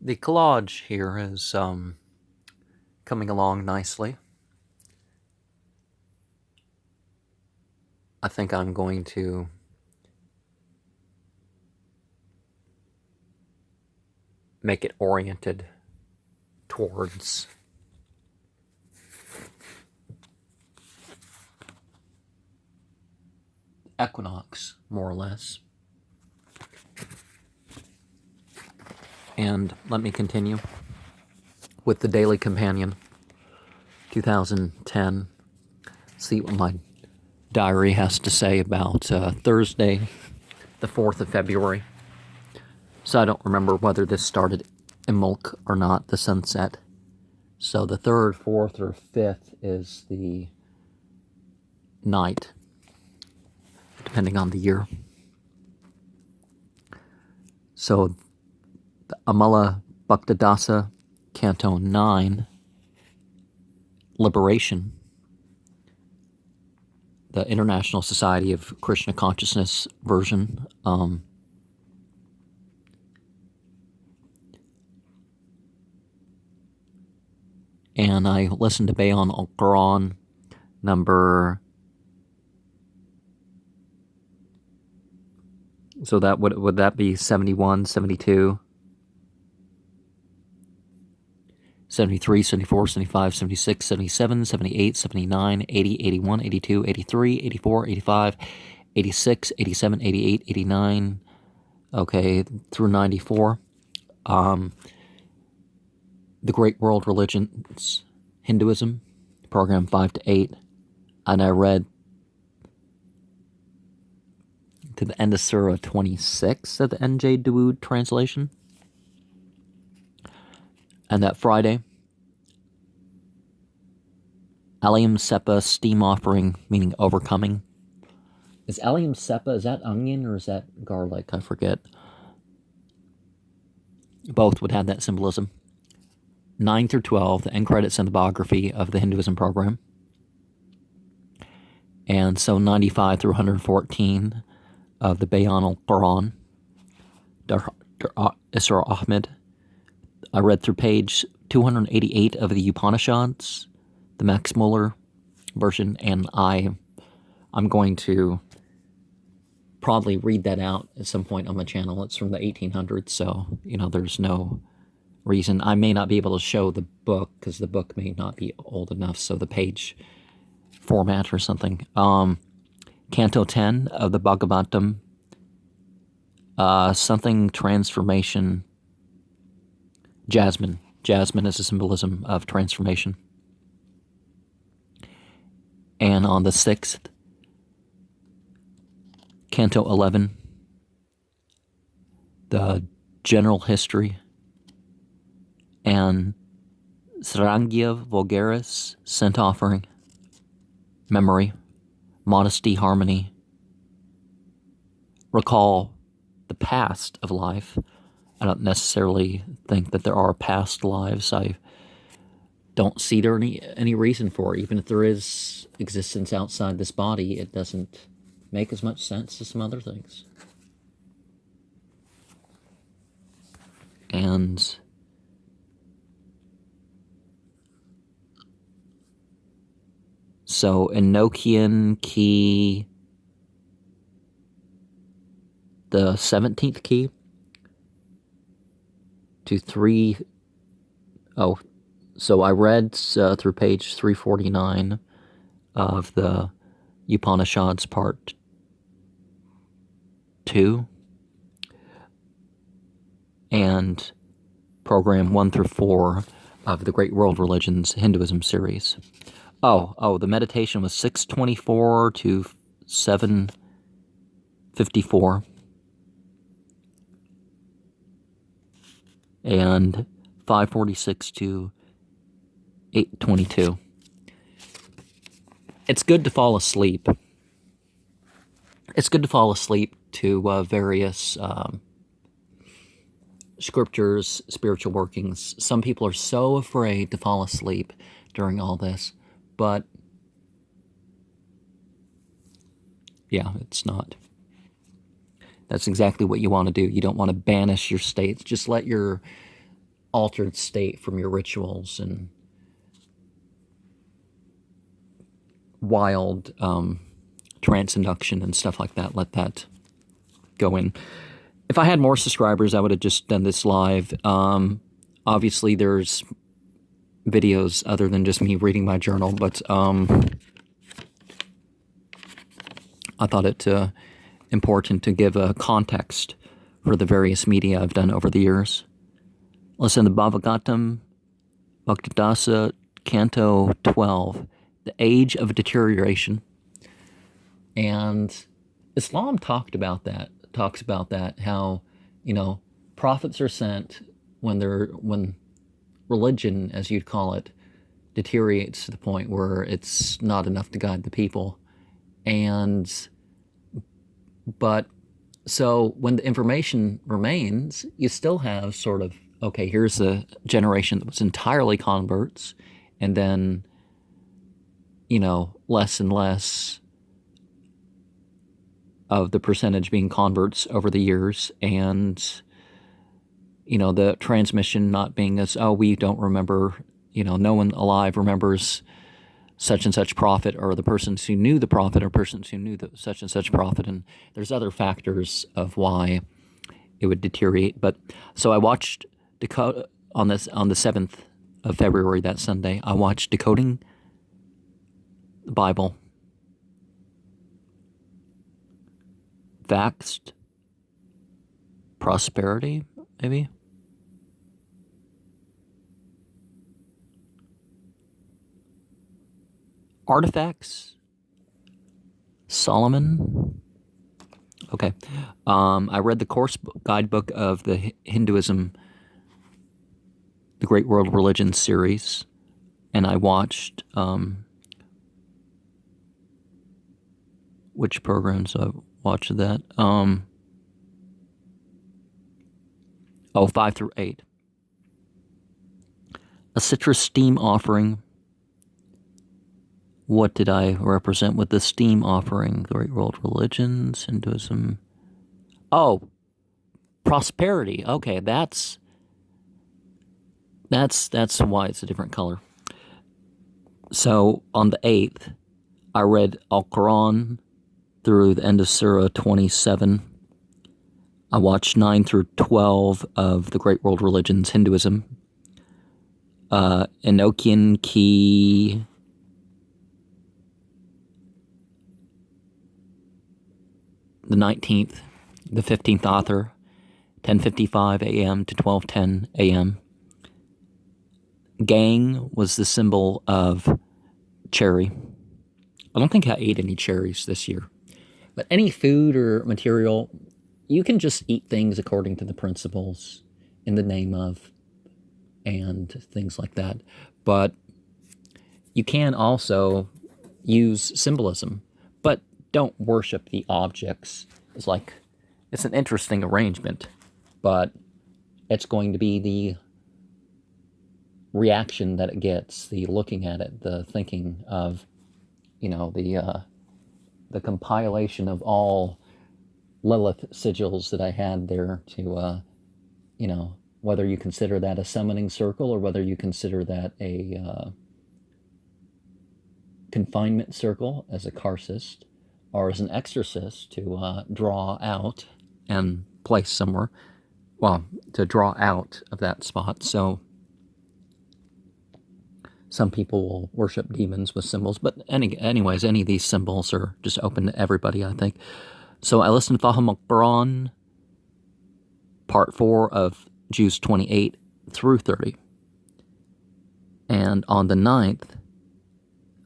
The collage here is coming along nicely. I think I'm going to make it oriented towards equinox, more or less. And let me continue with the Daily Companion 2010. See what my diary has to say about Thursday, the 4th of February. So I don't remember whether this started Imbolc or not, the sunset. So the 3rd, 4th, or 5th is the night, depending on the year. So the Amala Bhaktadasa, Canto 9, Liberation, the International Society of Krishna Consciousness version. And I listened to Bayan al-Quran number... So that would that be 71, 72, 73, 74, 75, 76, 77, 78, 79, 80, 81, 82, 83, 84, 85, 86, 87, 88, 89, okay, through 94. The Great World Religions, Hinduism, program 5 to 8, and I read to the end of Surah 26 of the N.J. Dawood translation. And that Friday, Allium Sepa steam offering, meaning overcoming. Is Allium Sepa, is that onion or is that garlic? I forget. Both would have that symbolism. 9 through 12, the end credits and the biography of the Hinduism program. And so 95 through 114 of the Bayan al-Quran, Isra Ahmed. I read through page 288 of the Upanishads, the Max Muller version, and I'm going to probably read that out at some point on my channel. It's from the 1800s, so, there's no reason. I may not be able to show the book, because the book may not be old enough, so the page format or something. Canto 10 of the Bhagavatam, something transformation, jasmine. Jasmine is a symbolism of transformation. And on the 6th, Canto 11, the general history, and Srangia Vulgaris, scent offering, memory, modesty, harmony, recall the past of life. I don't necessarily think that there are past lives. I don't see there any reason for it. Even if there is existence outside this body, it doesn't make as much sense as some other things. And so Enochian key, the 17th key to 3. Oh, so I read through page 349 of the Upanishads part 2 and program 1 through 4 of the Great World Religions Hinduism series. Oh, the meditation was 624 to 754. And 546 to 822. It's good to fall asleep. It's good to fall asleep to various scriptures, spiritual workings. Some people are so afraid to fall asleep during all this, but yeah, it's not. That's exactly what you want to do. You don't want to banish your states. Just let your altered state from your rituals and wild trance induction and stuff like that. Let that go in. If I had more subscribers, I would have just done this live. Obviously, there's videos other than just me reading my journal, but I thought it important to give a context for the various media I've done over the years. Listen to Bhagavatam, Bhaktadasa, Canto 12, The Age of Deterioration. And Islam talks about that, how, prophets are sent when religion, as you'd call it, deteriorates to the point where it's not enough to guide the people. But so when the information remains, you still have sort of, okay, here's a generation that was entirely converts, and then, less and less of the percentage being converts over the years, and, the transmission not being as, we don't remember, no one alive remembers such and such prophet, or the persons who knew the prophet, or persons who knew such and such prophet, and there's other factors of why it would deteriorate. But so I watched on the 7th of February, that Sunday, I watched Decoding the Bible, Vexed Prosperity, maybe. Artifacts, Solomon. Okay. I read the course guidebook of the Hinduism, the Great World Religion series, and I watched, which programs I watched that? 5 through 8. A citrus steam offering. What did I represent with the steam offering? The Great World Religions, Hinduism. Oh, prosperity. Okay, that's why it's a different color. So on the 8th, I read Al-Quran through the end of Surah 27. I watched 9 through 12 of the Great World Religions, Hinduism. Enochian Key. The 19th, the 15th author, 10:55 a.m. to 12:10 a.m. Gang was the symbol of cherry. I don't think I ate any cherries this year. But any food or material, you can just eat things according to the principles in the name of and things like that. But you can also use symbolism. But don't worship the objects. It's an interesting arrangement, but it's going to be the reaction that it gets, the looking at it, the thinking of, the compilation of all Lilith sigils that I had there to, whether you consider that a summoning circle or whether you consider that a confinement circle as a karcist, or as an exorcist to draw out and place somewhere, to draw out of that spot. So some people will worship demons with symbols, but anyways, any of these symbols are just open to everybody, I think. So I listened to Fahim al-Quran, part 4 of Jews 28 through 30. And on the 9th,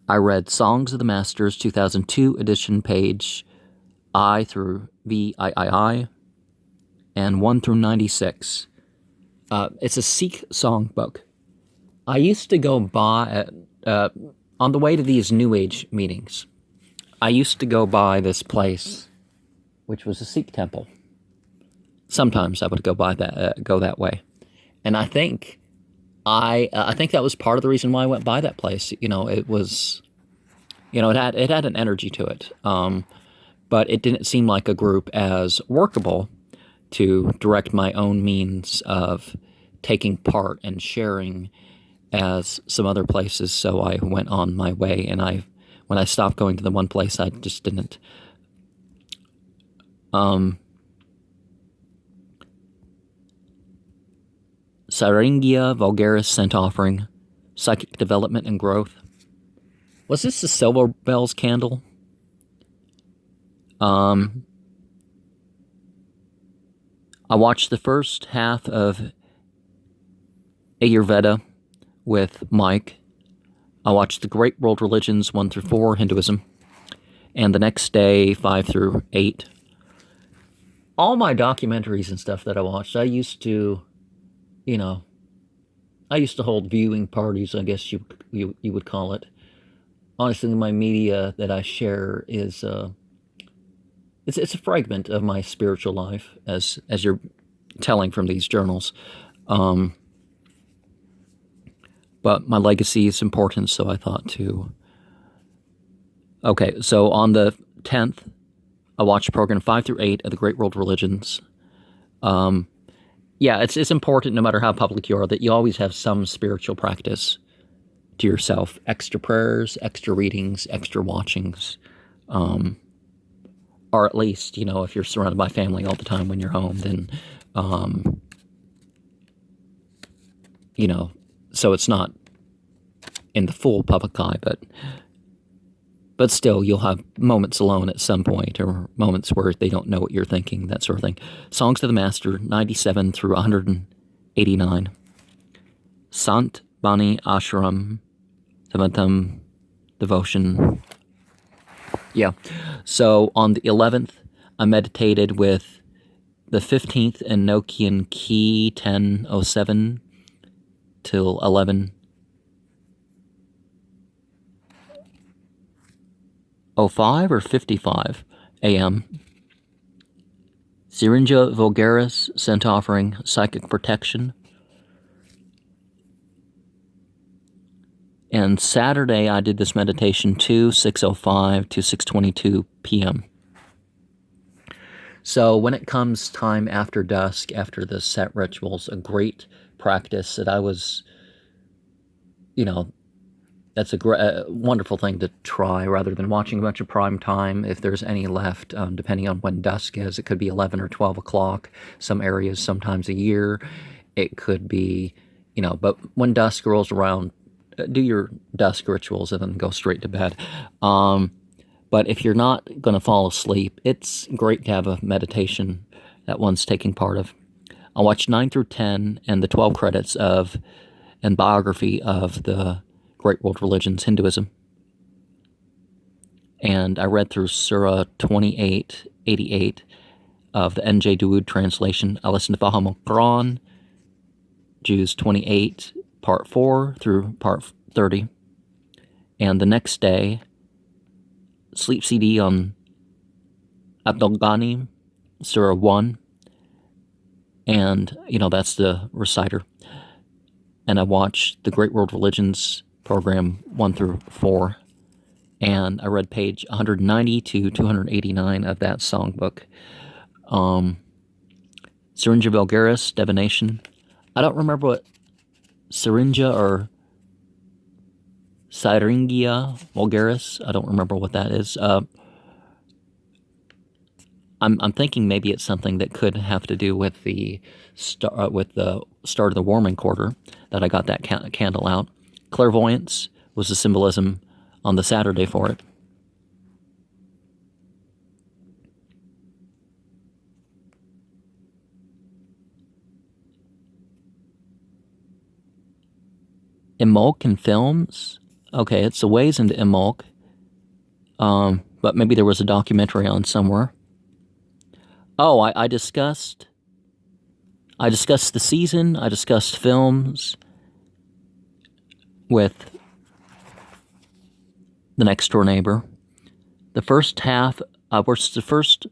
I read Songs of the Masters 2002 edition, page I through VIII, and 1 through 96. It's a Sikh songbook. I used to go by, on the way to these New Age meetings, I used to go by this place, which was a Sikh temple. Sometimes I would go that way. And I think that was part of the reason why I went by that place. It was, it had an energy to it. But it didn't seem like a group as workable to direct my own means of taking part and sharing as some other places, so I went on my way, and when I stopped going to the one place, I just didn't. Syringia vulgaris scent offering, psychic development and growth. Was this the Silver Bells candle? I watched the first half of Ayurveda with Mike. I watched the Great World Religions 1 through 4, Hinduism, and the next day 5 through 8. All my documentaries and stuff that I watched, I used to hold viewing parties, I guess you would call it. Honestly, my media that I share is it's a fragment of my spiritual life, as you're telling from these journals. But my legacy is important, so I thought to. Okay, so on the 10th, I watched program 5 through 8 of the Great World Religions. Yeah, it's important, no matter how public you are, that you always have some spiritual practice to yourself. Extra prayers, extra readings, extra watchings. Or at least, if you're surrounded by family all the time when you're home, then, so it's not in the full public eye, but still, you'll have moments alone at some point, or moments where they don't know what you're thinking, that sort of thing. Songs to the Master, 97 through 189. Sant Bani Ashram, Samatam Devotion. Yeah. So on the 11th, I meditated with the 15th and Nokian key 1007 till 11:05 or 55 a.m. Syringa vulgaris, scent offering, psychic protection. And Saturday, I did this meditation 6:05 to 6:22 p.m. So when it comes time after dusk, after the set rituals, a great practice that I was, that's a wonderful thing to try, rather than watching a bunch of prime time, if there's any left, depending on when dusk is. It could be 11 or 12 o'clock, some areas, sometimes a year. It could be, but when dusk rolls around, do your dusk rituals and then go straight to bed. But if you're not going to fall asleep, it's great to have a meditation that one's taking part of. I watched 9 through 10 and the 12 credits of and biography of the Great World Religions, Hinduism. And I read through Surah 2888 of the N.J. Dawood translation. I listened to Faham al-Quran, Jews 28, Part 4 through Part 30. And the next day, sleep CD on Abdul Ghani, Surah 1. And, that's the reciter. And I watched the Great World Religions program 1 through 4. And I read page 190 to 289 of that songbook. Syringa vulgaris, divination. I don't remember what Syringa or Syringia vulgaris, I don't remember what that is. I'm thinking maybe it's something that could have to do with the start of the warming quarter that I got that candle out. Clairvoyance was the symbolism on the Saturday for it. Imulk in films? Okay, it's a ways into Imulk. But maybe there was a documentary on somewhere. Oh, I discussed the season. I discussed films with the next door neighbor. The first half, the first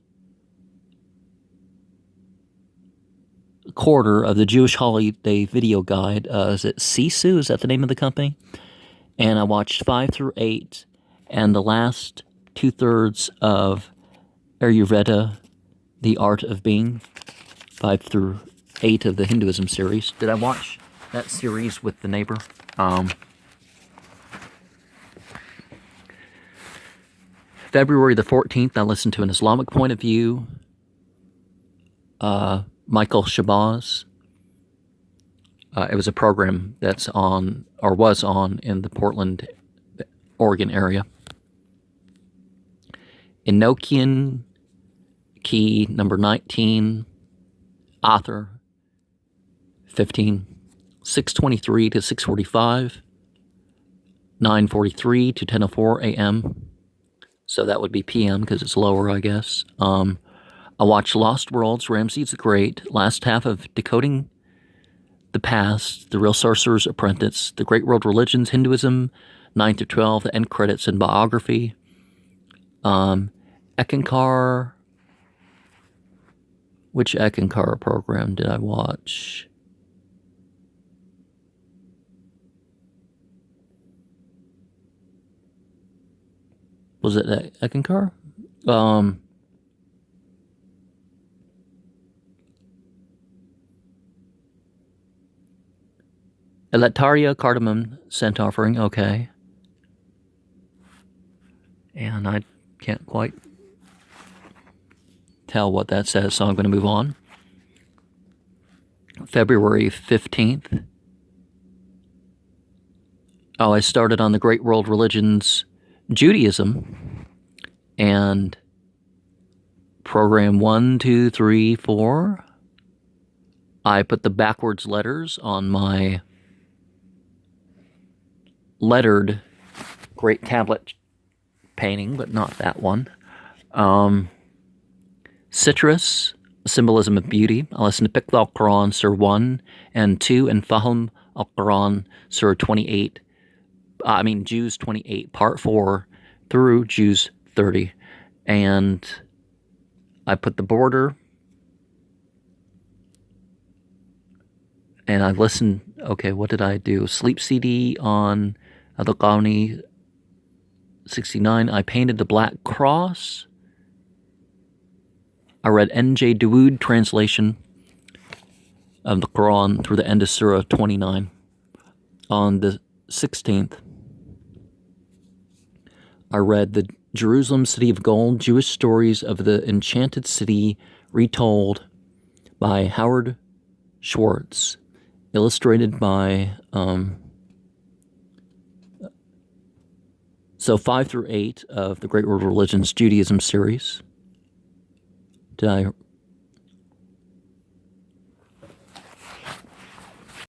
quarter of the Jewish Holiday Video Guide. Is it Sisu? Is that the name of the company? And I watched 5 through 8, and the last 2/3 of Ayurveda, The Art of Being, 5 through 8 of the Hinduism series. Did I watch that series with the neighbor? February the 14th, I listened to an Islamic point of view. Michael Shabazz. It was a program that's on, or was on, in the Portland, Oregon area. Enochian key number 19, author 15, 6:23 to 6:45, 9:43 to 10:04 a.m. So that would be p.m. because it's lower, I guess. I watched Lost Worlds, Ramses the Great, last half of Decoding the Past, The Real Sorcerer's Apprentice, The Great World Religions, Hinduism, 9 to 12, the end credits and biography. Ekankar. Which Ekankar program did I watch? Was it Ekankar? Eletaria Cardamom Scent Offering, okay. And I can't quite tell what that says, so I'm going to move on. February 15th. Oh, I started on the Great World Religions, Judaism, and program 1, 2, 3, 4. I put the backwards letters on my lettered great tablet painting, but not that one. Citrus, Symbolism of Beauty. I listened to Fiqh al-Quran, Surah 1 and 2, and Fahm al-Quran, Surah 28. Jews 28, Part 4 through Jews 30. And I put the border, and I listened. Okay, what did I do? Sleep CD on Al-Qawni 69. I painted the Black Cross. I read N.J. Dawood translation of the Quran through the end of Surah 29. On the 16th, I read the Jerusalem City of Gold, Jewish Stories of the Enchanted City Retold by Howard Schwartz, illustrated by, so 5 through 8 of the Great World Religions Judaism series. Did I